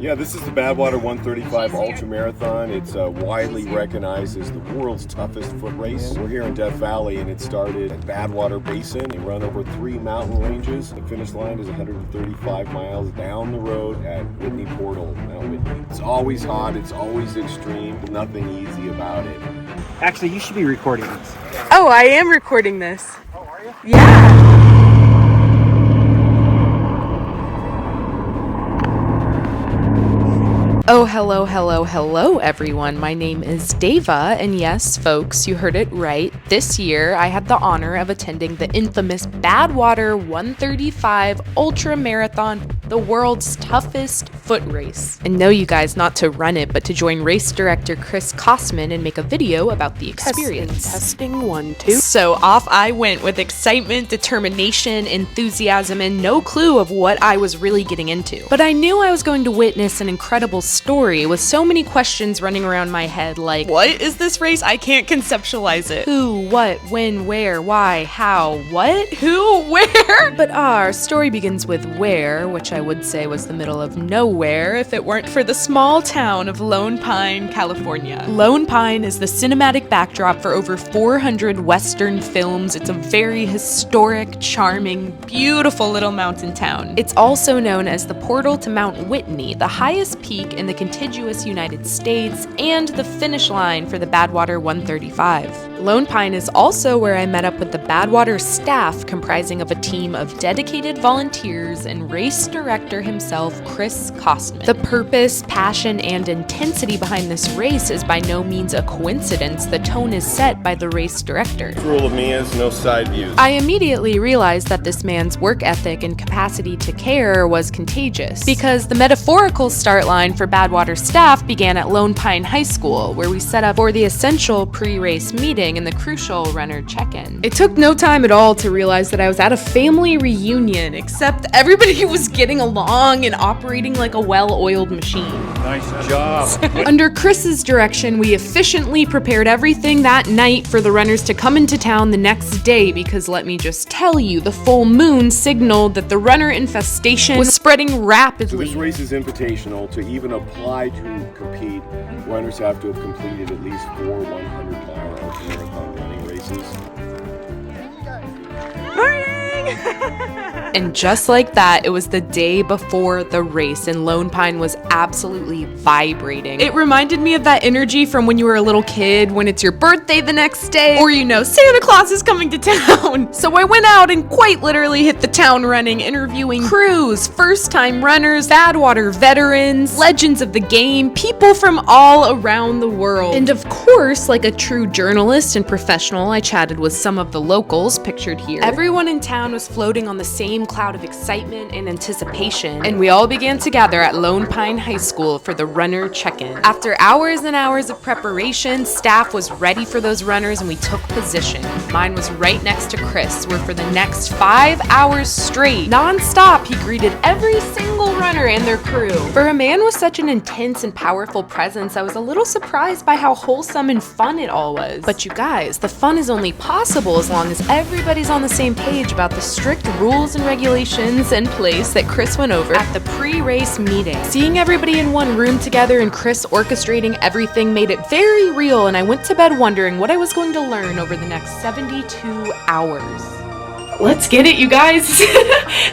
Yeah, this is the Badwater 135 Ultramarathon. It's widely recognized as the world's toughest foot race. We're here in Death Valley, and it started at Badwater Basin. They run over 3 mountain ranges. The finish line is 135 miles down the road at Whitney Portal, Mount Whitney. It's always hot, it's always extreme, nothing easy about it. Actually, you should be recording this. Oh, I am recording this. Oh, are you? Yeah. Oh, hello, everyone. My name is Deva, and yes, folks, you heard it right. This year, I had the honor of attending the infamous Badwater 135 Ultramarathon, the world's toughest foot race. And no, you guys, not to run it, but to join race director Chris Kostman and make a video about the experience. Testing 1, 2. So off I went with excitement, determination, enthusiasm, and no clue of what I was really getting into. But I knew I was going to witness an incredible story with so many questions running around my head like, what is this race? I can't conceptualize it. Who, what, when, where, why, how, what, who, where? But our story begins with where, which I would say was the middle of nowhere if it weren't for the small town of Lone Pine, California. Lone Pine is the cinematic backdrop for over 400 Western films. It's a very historic, charming, beautiful little mountain town. It's also known as the portal to Mount Whitney, the highest peak in the contiguous United States and the finish line for the Badwater 135. Lone Pine is also where I met up with the Badwater staff, comprising of a team of dedicated volunteers and race director himself, Chris Kostman. The purpose, passion, and intensity behind this race is by no means a coincidence. The tone is set by the race director. The rule of me is no side views. I immediately realized that this man's work ethic and capacity to care was contagious, because the metaphorical start line for Badwater staff began at Lone Pine High School, where we set up for the essential pre-race meeting and the crucial runner check-in. It took no time at all to realize that I was at a family reunion, except everybody was getting along and operating like a well-oiled machine. Nice job. Under Chris's direction, we efficiently prepared everything that night for the runners to come into town the next day, because let me just tell you, the full moon signaled that the runner infestation was spreading rapidly. So this race is invitational. To even apply to compete, runners have to have completed at least 4 100-mile ultramarathon running races. And just like that, it was the day before the race, and Lone Pine was absolutely vibrating. It reminded me of that energy from when you were a little kid, when it's your birthday the next day, or you know, Santa Claus is coming to town. So I went out and quite literally hit the town running, interviewing crews, first-time runners, Badwater veterans, legends of the game, people from all around the world. And of course, like a true journalist and professional, I chatted with some of the locals, pictured here. Everyone in town was floating on the same cloud of excitement and anticipation, and we all began to gather at Lone Pine High School for the runner check-in. After hours and hours of preparation, staff was ready for those runners and we took position. Mine was right next to Chris, where for the next 5 hours straight, non-stop, he greeted every single runner and their crew. For a man with such an intense and powerful presence, I was a little surprised by how wholesome and fun it all was. But you guys, the fun is only possible as long as everybody's on the same page about the strict rules and regulations in place that Chris went over at the pre-race meeting. Seeing everybody in one room together and Chris orchestrating everything made it very real, and I went to bed wondering what I was going to learn over the next 72 hours. Let's get it, you guys.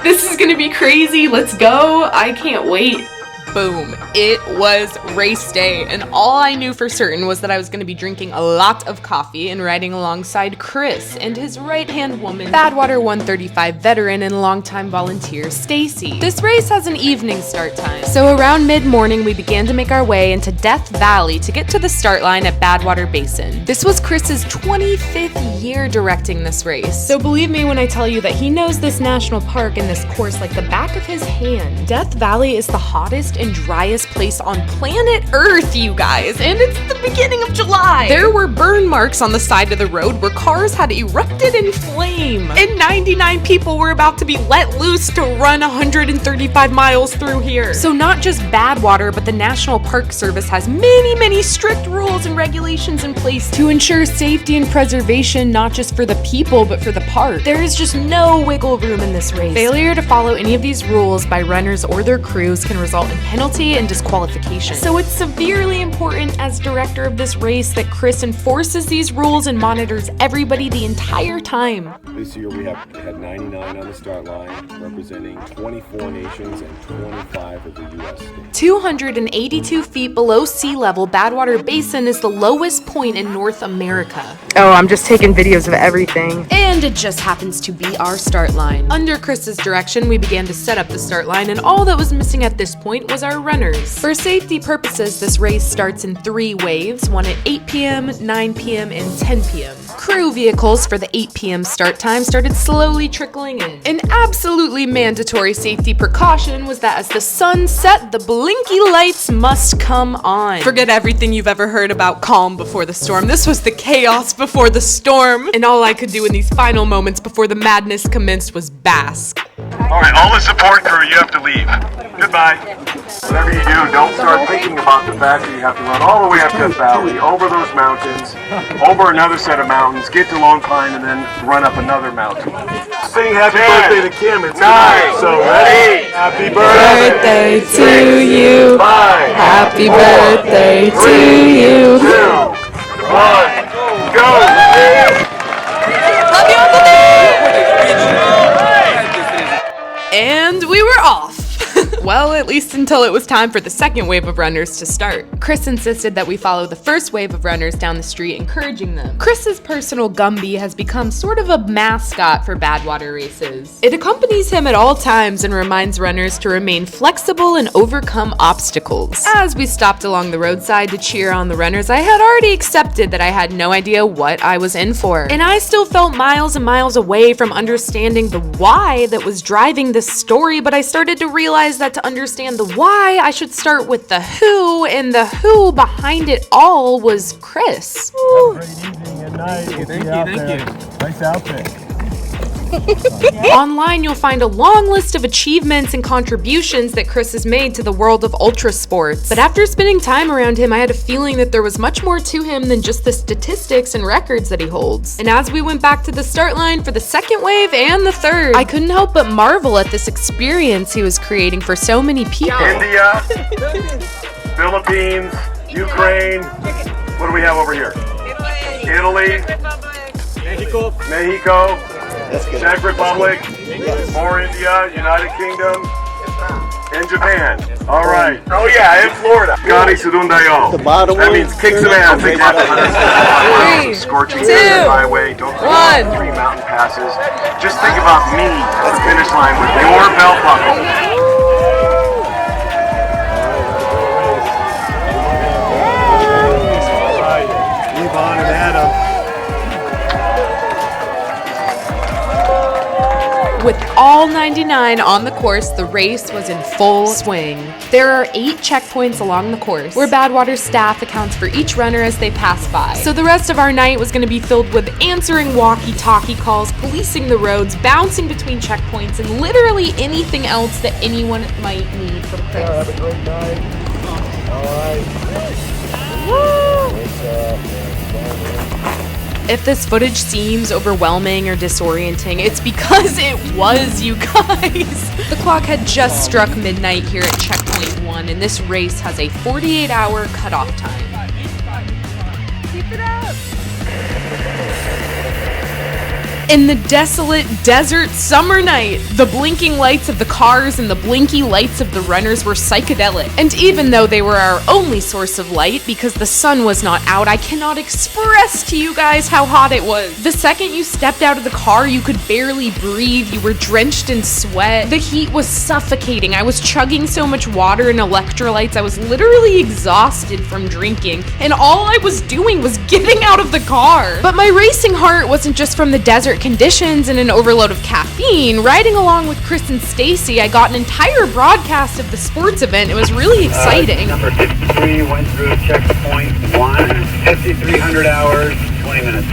This is gonna be crazy. Let's go. I can't wait. Boom. It was race day, and all I knew for certain was that I was going to be drinking a lot of coffee and riding alongside Chris and his right-hand woman, Badwater 135 veteran and longtime volunteer, Stacy. This race has an evening start time, so around mid-morning we began to make our way into Death Valley to get to the start line at Badwater Basin. This was Chris's 25th year directing this race, so believe me when I tell you that he knows this national park and this course like the back of his hand. Death Valley is the hottest and driest place on planet Earth, you guys, and it's the beginning of July. There were burn marks on the side of the road where cars had erupted in flame, and 99 people were about to be let loose to run 135 miles through here. So not just Badwater, but the National Park Service has many strict rules and regulations in place to ensure safety and preservation, not just for the people, but for the park. There is just no wiggle room in this race. Failure to follow any of these rules by runners or their crews can result in penalty and disqualification. So it's severely important as director of this race that Chris enforces these rules and monitors everybody the entire time. This year we had 99 on the start line, representing 24 nations and 25 of the U.S. states. 282 feet below sea level, Badwater Basin is the lowest point in North America. Oh, I'm just taking videos of everything. And it just happens to be our start line. Under Chris's direction, we began to set up the start line, and all that was missing at this point was our runners. For safety purposes, this race starts in 3 waves, one at 8 p.m., 9 p.m., and 10 p.m. Crew vehicles for the 8 p.m. start time started slowly trickling in. An absolutely mandatory safety precaution was that as the sun set, the blinky lights must come on. Forget everything you've ever heard about calm before the storm. This was the chaos before the storm. And all I could do in these final moments before the madness commenced was bask. All right, all the support crew, you have to leave. Goodbye. Whatever you do, don't start thinking about the fact that you have to run all the way up Death Valley, over those mountains, over another set of mountains, get to Lone Pine, and then run up another mountain. Sing happy birthday to Kim. It's 9. So ready? Happy birthday to you. 5. Happy birthday to you. 2, 1, go! Love you, Uncle Dave! And we were off. Well, at least until it was time for the second wave of runners to start. Chris insisted that we follow the first wave of runners down the street, encouraging them. Chris's personal Gumby has become sort of a mascot for Badwater races. It accompanies him at all times and reminds runners to remain flexible and overcome obstacles. As we stopped along the roadside to cheer on the runners, I had already accepted that I had no idea what I was in for. And I still felt miles and miles away from understanding the why that was driving this story, but I started to realize that to understand the why, I should start with the who, and the who behind it all was Chris. Have a great evening and night. Thank you. Nice outfit. Online, you'll find a long list of achievements and contributions that Chris has made to the world of ultra sports. But after spending time around him, I had a feeling that there was much more to him than just the statistics and records that he holds. And as we went back to the start line for the second wave and the third, I couldn't help but marvel at this experience he was creating for so many people. India, Philippines, Ukraine. What do we have over here? Italy, Mexico, Czech Republic, more India, United Kingdom, and Japan. All right. Oh yeah, and Florida. Gani Sudundayo. That means kick some ass. Scorching the highway. Don't forget 3 mountain passes. Just think about me at the finish line with your belt buckle. Yvonne and Adam. With all 99 on the course, the race was in full swing. There are 8 checkpoints along the course, where Badwater staff accounts for each runner as they pass by. So the rest of our night was going to be filled with answering walkie-talkie calls, policing the roads, bouncing between checkpoints, and literally anything else that anyone might need from Chris. Have a great night. All right. If this footage seems overwhelming or disorienting, it's because it was, you guys. The clock had just struck midnight here at checkpoint 1, and this race has a 48-hour cutoff time. Keep it up! In the desolate desert summer night, the blinking lights of the cars and the blinky lights of the runners were psychedelic. And even though they were our only source of light because the sun was not out, I cannot express to you guys how hot it was. The second you stepped out of the car, you could barely breathe. You were drenched in sweat. The heat was suffocating. I was chugging so much water and electrolytes, I was literally exhausted from drinking. And all I was doing was getting out of the car. But my racing heart wasn't just from the desert conditions and an overload of caffeine. Riding along with Chris and Stacy, I got an entire broadcast of the sports event. It was really exciting. Number 53 went through checkpoint 1, 5,300 hours, 20 minutes.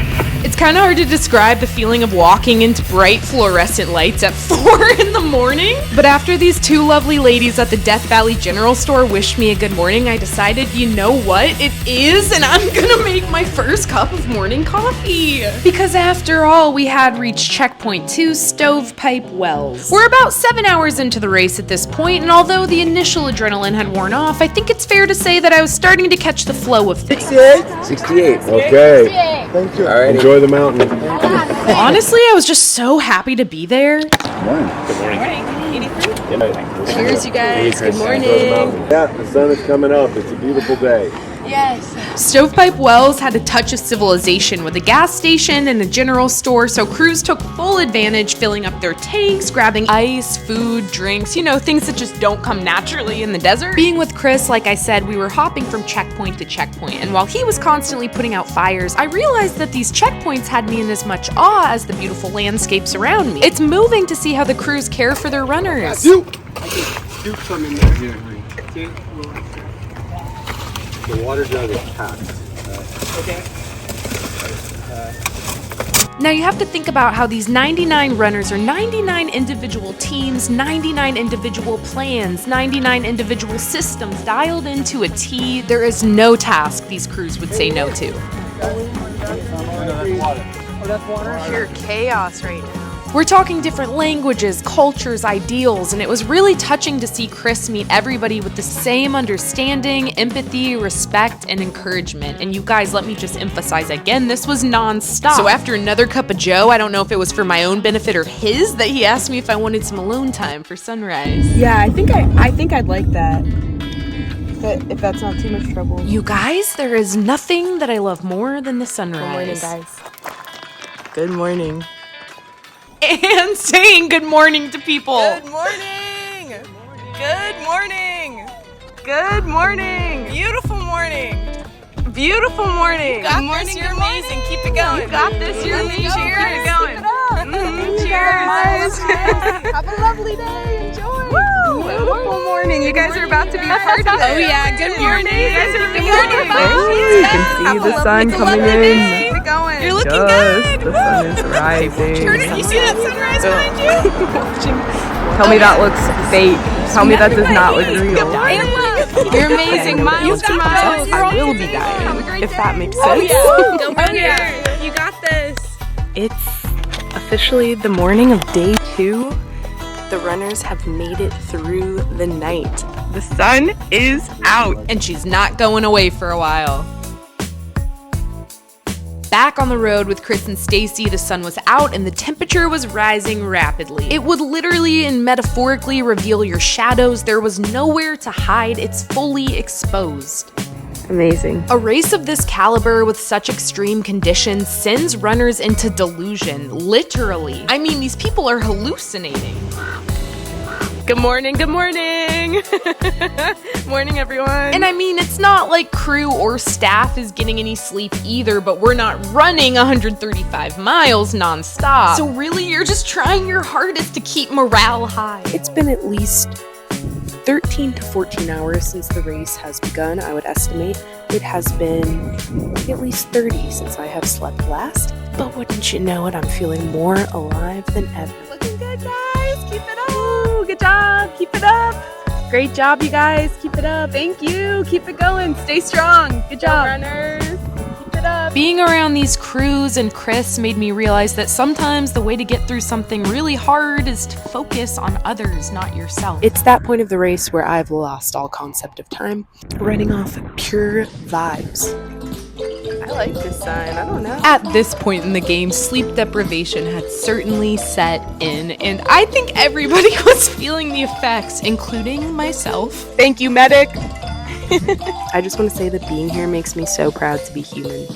It's kind of hard to describe the feeling of walking into bright fluorescent lights at 4 in the morning. But after these two lovely ladies at the Death Valley General Store wished me a good morning, I decided, you know what? It is, and I'm gonna make my first cup of morning coffee. Because after all, we had reached checkpoint 2, Stovepipe Wells. We're about 7 hours into the race at this point, and although the initial adrenaline had worn off, I think it's fair to say that I was starting to catch the flow of things. 68. Okay. Thank you. All right. Enjoy the mountain. Honestly, I was just so happy to be there. Cheers, you guys. Good morning. Yeah, the sun is coming up. It's a beautiful day. Yes. Stovepipe Wells had a touch of civilization with a gas station and a general store, so crews took full advantage, filling up their tanks, grabbing ice, food, drinks, you know, things that just don't come naturally in the desert. Being with Chris, like I said, we were hopping from checkpoint to checkpoint, and while he was constantly putting out fires, I realized that these checkpoints had me in as much awe as the beautiful landscapes around me. It's moving to see how the crews care for their runners. Scoop some in there. Here. The water jug is packed. Okay. Now you have to think about how these 99 runners are 99 individual teams, 99 individual plans, 99 individual systems dialed into a T. There is no task these crews would say no to. Pure chaos right now. We're talking different languages, cultures, ideals, and it was really touching to see Chris meet everybody with the same understanding, empathy, respect, and encouragement. And you guys, let me just emphasize again, this was non-stop. So after another cup of joe, I don't know if it was for my own benefit or his, that he asked me if I wanted some alone time for sunrise. Yeah, I think I'd like that. If that's not too much trouble. You guys, there is nothing that I love more than the sunrise. Good morning, guys. Good morning. And saying good morning to people. Good morning. Good morning. Good morning. Beautiful morning. Beautiful morning. You got this. You're amazing. Keep it going. You got this. You're amazing. Cheers. Keep it going. Cheers. Have a lovely day. Enjoy. Woo. Beautiful morning. You guys are about to be partying. Oh yeah. Good morning. You guys are partying. You can see the sun coming in. Keep it going. You're looking Yes, good. the sun is rising. You see that sunrise behind you? Tell me that looks fake. Tell me that does not look real. You're amazing. Miles to miles. I will be dying, if that makes sense. Oh yeah. Go run here. You got this. It's officially the morning of day 2. The runners have made it through the night. The sun is out. And she's not going away for a while. Back on the road with Chris and Stacy, the sun was out and the temperature was rising rapidly. It would literally and metaphorically reveal your shadows. There was nowhere to hide. It's fully exposed. Amazing. A race of this caliber with such extreme conditions sends runners into delusion, literally. I mean, these people are hallucinating. Good morning. Good morning. Morning, everyone. And I mean, it's not like crew or staff is getting any sleep either, but we're not running 135 miles nonstop. So really, you're just trying your hardest to keep morale high. It's been at least 13 to 14 hours since the race has begun, I would estimate. It has been at least 30 since I have slept last. But wouldn't you know it, I'm feeling more alive than ever. Looking good, guys. Keep it up. Ooh, good job. Keep it up. Great job, you guys. Keep it up. Thank you. Keep it going. Stay strong. Good job. Runners. Keep it up. Being around these crews and Chris made me realize that sometimes the way to get through something really hard is to focus on others, not yourself. It's that point of the race where I've lost all concept of time, running off pure vibes. I like this sign. I don't know. At this point in the game, sleep deprivation had certainly set in, and I think everybody was feeling the effects, including myself. Thank you, medic. I just want to say that being here makes me so proud to be human.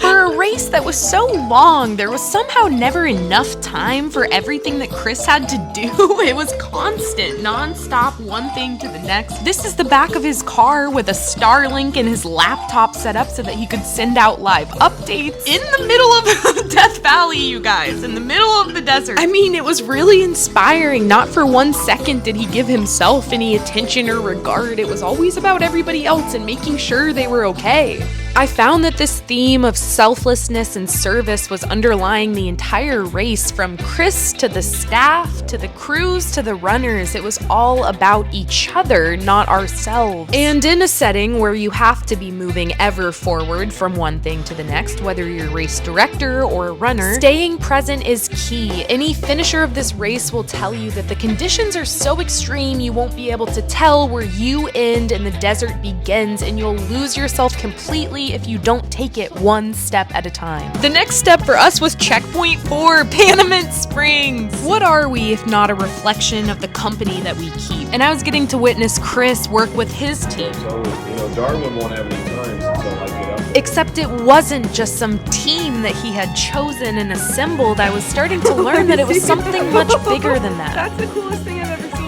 For a race that was so long, there was somehow never enough time for everything that Chris had to do. It was constant, non-stop, one thing to the next. This is the back of his car with a Starlink and his laptop set up so that he could send out live updates in the middle of Death Valley, you guys, in the middle of the desert. I mean, it was really inspiring. Not for 1 second did he give himself any attention or regard. It was always about everybody else and making sure they were okay. I found that this theme of selflessness and service was underlying the entire race, from Chris to the staff, to the crews, to the runners. It was all about each other, not ourselves. And in a setting where you have to be moving ever forward from one thing to the next, whether you're a race director or a runner, staying present is key. Any finisher of this race will tell you that the conditions are so extreme you won't be able to tell where you end and the desert begins, and you'll lose yourself completely if you don't take it one step at a time. The next step for us was checkpoint 4, Panamint Springs. What are we if not a reflection of the company that we keep? And I was getting to witness Chris work with his team. So, Darwin won't have any times until I get up. Except it wasn't just some team that he had chosen and assembled. I was starting to learn that it was something much bigger than that. That's the coolest thing I've ever seen.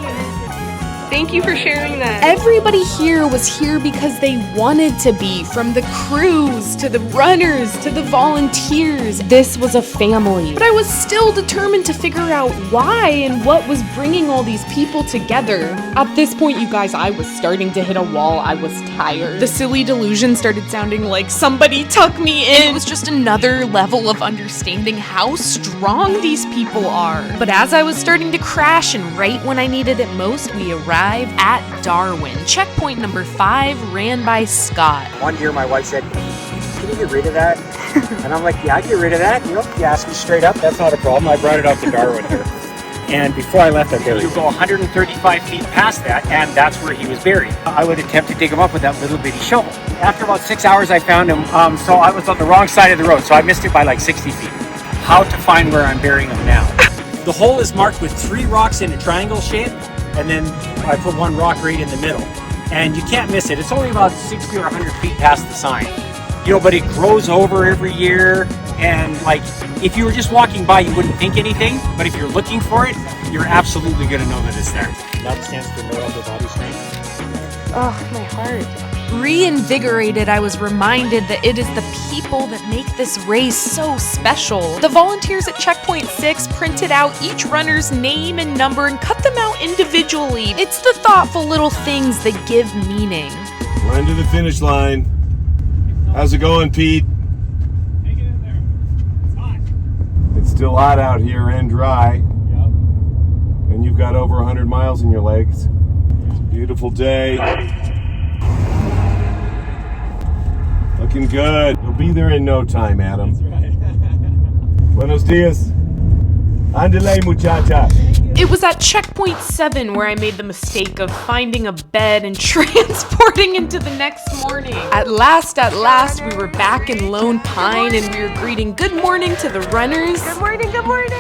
Thank you for sharing that. Everybody here was here because they wanted to be, from the crews to the runners to the volunteers. This was a family. But I was still determined to figure out why and what was bringing all these people together. At this point, you guys, I was starting to hit a wall. I was tired. The silly delusion started sounding like somebody tuck me in. It was just another level of understanding how strong these people are. But as I was starting to crash, and right when I needed it most, we arrived at Darwin. Checkpoint number 5, ran by Scott. One year my wife said, "Can you get rid of that?" And I'm like, "Yeah, I get rid of that. You ask me straight up, that's not a problem." I brought it up to Darwin here. And before I left, you go 135 feet past that, and that's where he was buried. I would attempt to dig him up with that little bitty shovel. After about 6 hours, I found him. So I was on the wrong side of the road, so I missed it by like 60 feet. How to find where I'm burying him now? The hole is marked with 3 rocks in a triangle shape, and then I put 1 rock right in the middle. And you can't miss it. It's only about 60 or 100 feet past the sign. But it grows over every year, and like, if you were just walking by, you wouldn't think anything, but if you're looking for it, you're absolutely gonna know that it's there. That stands for no upper body strength. Oh, my heart. Reinvigorated, I was reminded that it is the people that make this race so special. The volunteers at Checkpoint 6 printed out each runner's name and number and cut them out individually. It's the thoughtful little things that give meaning. Run to the finish line. How's it going, Pete? Take it in there. It's hot. It's still hot out here and dry. Yep. And you've got over 100 miles in your legs. It's a beautiful day. Looking good. You'll be there in no time, Adam. That's right. Buenos dias. Andale, muchacha. It was at Checkpoint 7 where I made the mistake of finding a bed and transporting into the next morning. At last, we were back in Lone Pine, and we were greeting good morning to the runners. Good morning, good morning.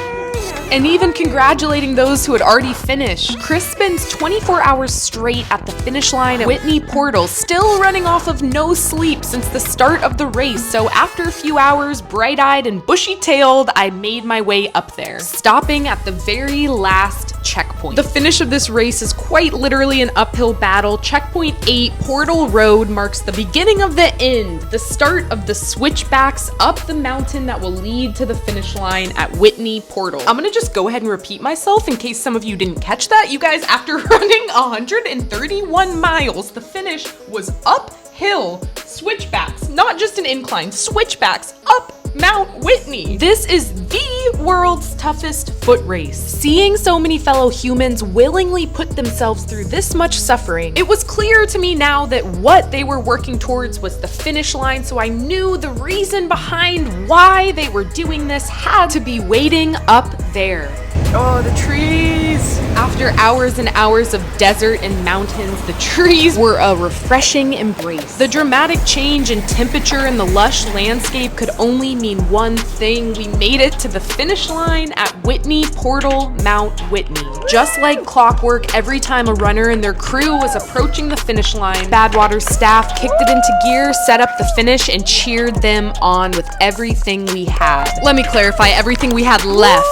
And even congratulating those who had already finished. Chris spends 24 hours straight at the finish line at Whitney Portal, still running off of no sleep since the start of the race. So after a few hours, bright-eyed and bushy-tailed, I made my way up there, stopping at the very last checkpoint. The finish of this race is quite literally an uphill battle. Checkpoint 8, Portal Road, marks the beginning of the end, the start of the switchbacks up the mountain that will lead to the finish line at Whitney Portal. I'm gonna just go ahead and repeat myself in case some of you didn't catch that. You guys, after running 131 miles, the finish was uphill switchbacks, not just an incline, switchbacks up Mount Whitney. This is the world's toughest foot race. Seeing so many fellow humans willingly put themselves through this much suffering, it was clear to me now that what they were working towards was the finish line, so I knew the reason behind why they were doing this had to be waiting up there. Oh, the trees! After hours and hours of desert and mountains, the trees were a refreshing embrace. The dramatic change in temperature in the lush landscape could only mean one thing. We made it to the finish line at Whitney Portal, Mount Whitney. Just like clockwork, every time a runner and their crew was approaching the finish line, Badwater's staff kicked it into gear, set up the finish, and cheered them on with everything we had. Let me clarify, everything we had left.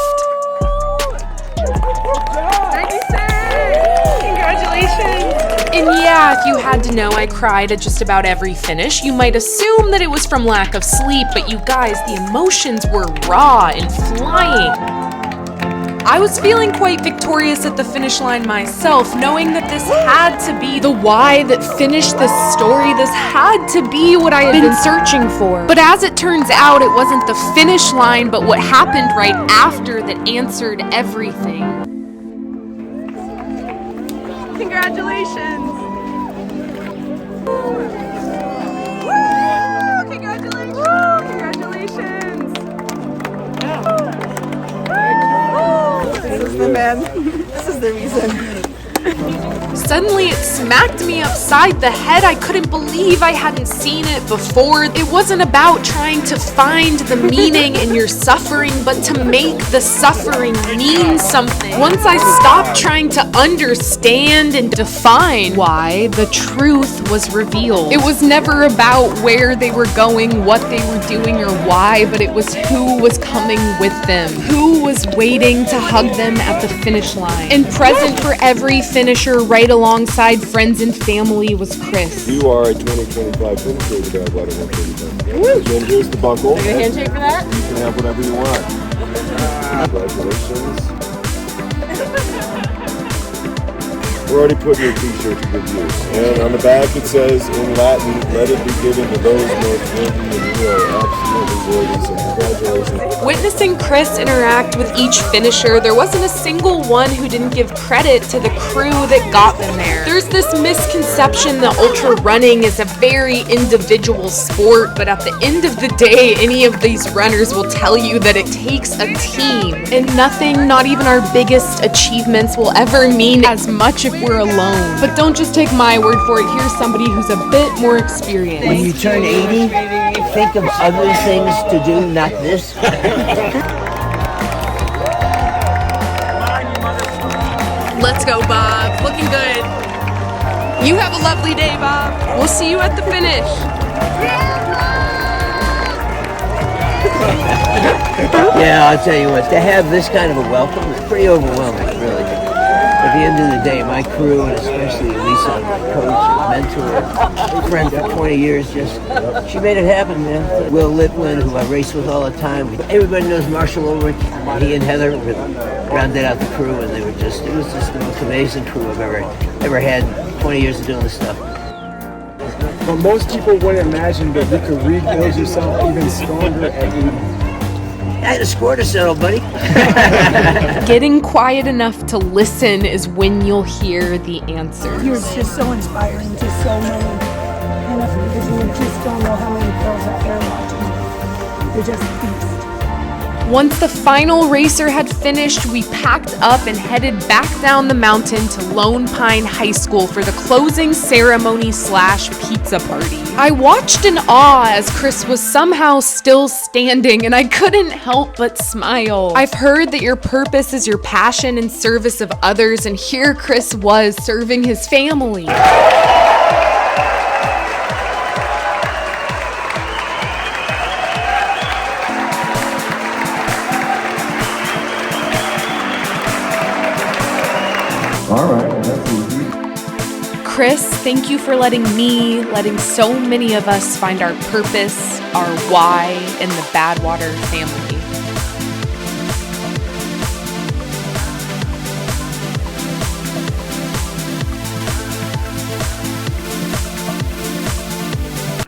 And yeah, if you had to know, I cried at just about every finish. You might assume that it was from lack of sleep, but you guys, the emotions were raw and flying. I was feeling quite victorious at the finish line myself, knowing that this had to be the why that finished this story. This had to be what I had been searching for. But as it turns out, it wasn't the finish line, but what happened right after that answered everything. Congratulations! Woo! Congratulations! Woo! Congratulations! This is the man. This is the reason. Suddenly it smacked me upside the head. I couldn't believe I hadn't seen it before. It wasn't about trying to find the meaning in your suffering, but to make the suffering mean something. Once I stopped trying to understand and define why, the truth was revealed. It was never about where they were going, what they were doing, or why, but it was who was coming with them, who was waiting to hug them at the finish line. And present for every finisher right alongside friends and family was Chris. You are a 2025 finisher of the Badwater 135. Then here's the buckle. Can I get a handshake for that? You can have whatever you want. Congratulations. We're already putting your t-shirt to good use. And on the back it says in Latin, let it be given to those most worthy, and you are absolutely worthy, so congratulations. Witnessing Chris interact with each finisher, there wasn't a single one who didn't give credit to the crew that got them there. There's this misconception that ultra running is a very individual sport, but at the end of the day, any of these runners will tell you that it takes a team. And nothing, not even our biggest achievements, will ever mean as much if we're alone. But don't just take my word for it. Here's somebody who's a bit more experienced. When you turn 80, think of other things to do, not this. Let's go, Bob. Looking good. You have a lovely day, Bob. We'll see you at the finish. Yeah, I'll tell you what, to have this kind of a welcome is pretty overwhelming, really. At the end of the day, my crew, and especially Lisa, my coach, mentor, friend for 20 years, she made it happen, man. Will Litwin, who I race with all the time. Everybody knows Marshall Ulrich. He and Heather rounded out the crew, and it was just the most amazing crew I've ever had in 20 years of doing this stuff. But most people wouldn't imagine that you could rebuild yourself even stronger at 80. I had a score to settle, buddy. Getting quiet enough to listen is when you'll hear the answers. You're just so inspiring to so many, and you just don't know how many girls out there watching. They're just beasts. Once the final racer had finished, we packed up and headed back down the mountain to Lone Pine High School for the closing ceremony / pizza party. I watched in awe as Chris was somehow still standing, and I couldn't help but smile. I've heard that your purpose is your passion in service of others, and here Chris was serving his family. Chris, thank you for letting so many of us find our purpose, our why in the Badwater family.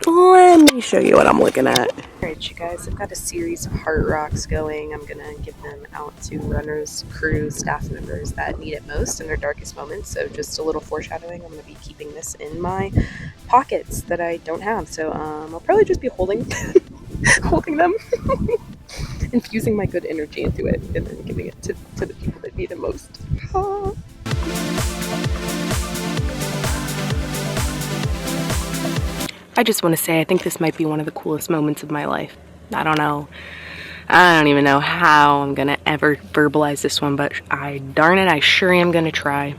Let me show you what I'm looking at. Alright, you guys, I've got a series of heart rocks going. I'm gonna give them out to runners, crew, staff members that need it most in their darkest moments. So just a little foreshadowing, I'm gonna be keeping this in my pockets that I don't have. So I'll probably just be holding them, infusing my good energy into it, and then giving it to the people that need it most. I just want to say I think this might be one of the coolest moments of my life. I don't even know how I'm gonna ever verbalize this one, but darn it, I sure am gonna try.